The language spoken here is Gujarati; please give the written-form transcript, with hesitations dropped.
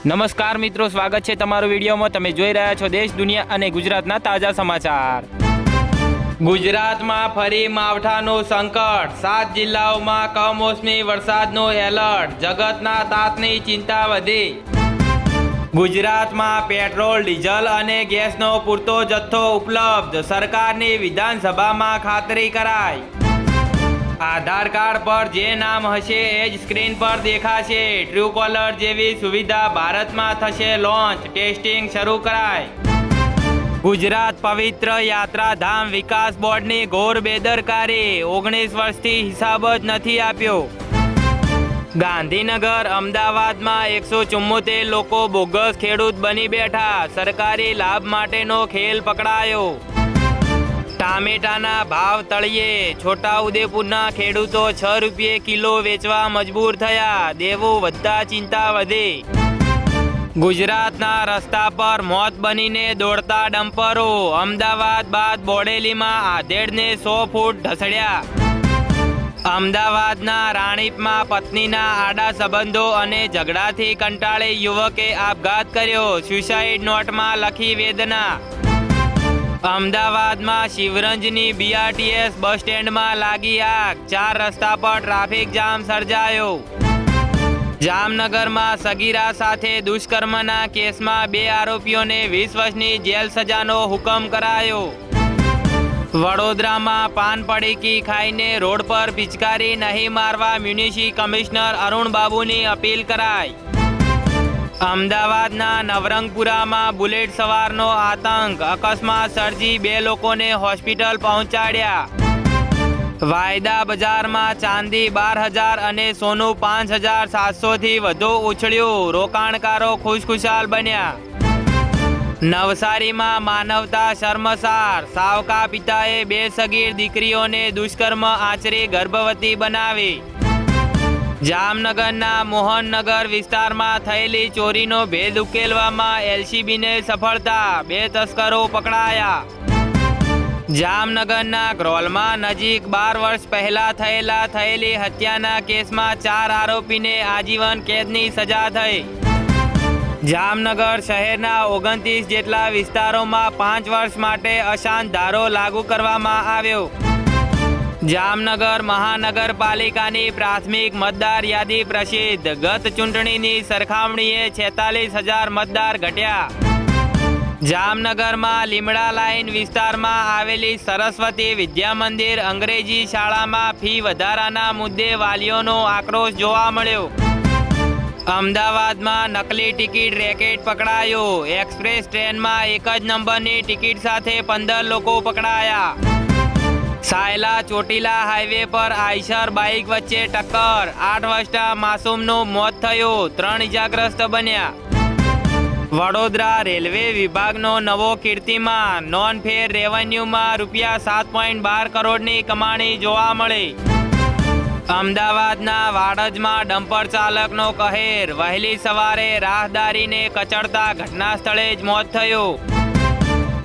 નમસ્કાર મિત્રો, સ્વાગત છે તમારું વિડીયોમાં। તમે જોઈ રહ્યા છો દેશ, દુનિયા અને ગુજરાતના તાજા સમાચાર। ગુજરાતમાં ફરી માવઠાનું સંકટ, 7 જિલ્લાઓમાં કમોસમી વરસાદનું એલર્ટ, જગતના તાતની ચિંતા વધી। ગુજરાતમાં પેટ્રોલ, ડીઝલ અને ગેસનો પૂરતો જથ્થો ઉપલબ્ધ, સરકારની વિધાનસભામાં ખાતરી કરાઈ। આધાર કાર્ડ પર જે નામ હશે એ જ સ્ક્રીન પર દેખાશે। ટ્રુ કોલર જેવી સુવિધા ભારતમાં થશે લોન્ચ, ટેસ્ટિંગ શરૂ કરાય। ગુજરાત પવિત્ર યાત્રાધામ વિકાસ બોર્ડની ઘોર બેદરકારી, 19 વર્ષથી હિસાબ જ નથી આપ્યો। ગાંધીનગર, અમદાવાદમાં 174 લોકો બોગસ ખેડૂત બની બેઠા, સરકારી લાભ માટેનો ખેલ પકડાયો। ટામેટાના ભાવ તળિયે, છોટાઉદેપુરના ખેડૂતો 6 રૂપિયે કિલો વેચવા મજબૂર થયા, દેવું વધતા ચિંતા વધી। ગુજરાતના રસ્તા પર મોત બનીને દોડતા ડમ્પરો, અમદાવાદ બાદ બોડેલીમાં આધેડને 100 ફૂટ ઢસડ્યા। અમદાવાદના રાણીપમાં પત્નીના આડા સંબંધો અને ઝઘડાથી કંટાળે યુવકે આપઘાત કર્યો, સ્યુસાઇડ નોટમાં લખી વેદના। અમદાવાદમાં શિવરંજની BRTS બસ સ્ટેન્ડમાં લાગી આગ, 4 રસ્તા પર ટ્રાફિક જામ સર્જાયો। જામનગરમાં સગીરા સાથે દુષ્કર્મના કેસમાં 2 આરોપીઓને 20 વર્ષની જેલ સજાનો હુકમ કરાયો। વડોદરામાં પાન પડીકી ખાઈને રોડ પર પિચકારી નહીં મારવા મ્યુનિસિપલ કમિશનર અરુણ બાબુની અપીલ કરાઈ। અમદાવાદના નવરંગપુરામાં બુલેટ સવારનો આતંક, અકસ્માત સર્જી 2 લોકોને હોસ્પિટલ પહોંચાડ્યા। વાયદા બજારમાં ચાંદી 12,000 અને સોનું 5,700થી વધુ ઉછળ્યું, રોકાણકારો ખુશખુશાલ બન્યા। નવસારીમાં માનવતા શર્મસાર, સાવકા પિતાએ 2 સગીર દીકરીઓને દુષ્કર્મ આચરી ગર્ભવતી બનાવી। જામનગરના મોહનનગર વિસ્તારમાં થયેલી ચોરીનો ભેદ ઉકેલવામાં LCBને સફળતા, 2 તસ્કરો પકડાયા। જામનગરના ગ્રોલમાં નજીક 12 વર્ષ પહેલા થયેલી હત્યાના કેસમાં 4 આરોપીને આજીવન કેદની સજા થઈ। જામનગર શહેરના 29 જેટલા વિસ્તારોમાં 5 વર્ષ માટે અશાંત ધારો લાગુ કરવામાં આવ્યો। જામનગર મહાનગરપાલિકાની પ્રાથમિક મતદાર યાદી પ્રસિદ્ધ, ગત ચૂંટણીની સરખામણીએ 46,000 મતદાર ઘટ્યા। જામનગરમાં લીમડા લાઈન વિસ્તારમાં આવેલી સરસ્વતી વિદ્યા મંદિર અંગ્રેજી શાળામાં ફી વધારાના મુદ્દે વાલીઓનો આક્રોશ જોવા મળ્યો। અમદાવાદમાં નકલી ટિકિટ રેકેટ પકડાયો, એક્સપ્રેસ ટ્રેનમાં એક જ નંબરની ટિકિટ સાથે 15 લોકો પકડાયા। સાયલા ચોટીલા હાઈવે પર આઈશર બાઇક વચ્ચે ટક્કર, 8 વર્ષના માસૂમનું મોત થયું, 3 ઇજાગ્રસ્ત બન્યા। વડોદરા રેલવે વિભાગનો નવો કીર્તિમાન, નોન ફેર રેવન્યુમાં ₹7.12 કરોડની કમાણી જોવા મળી। અમદાવાદના વાડજમાં ડમ્પર ચાલકનો કહેર, વહેલી સવારે રાહદારીને કચડતા ઘટના સ્થળે જ મોત થયું।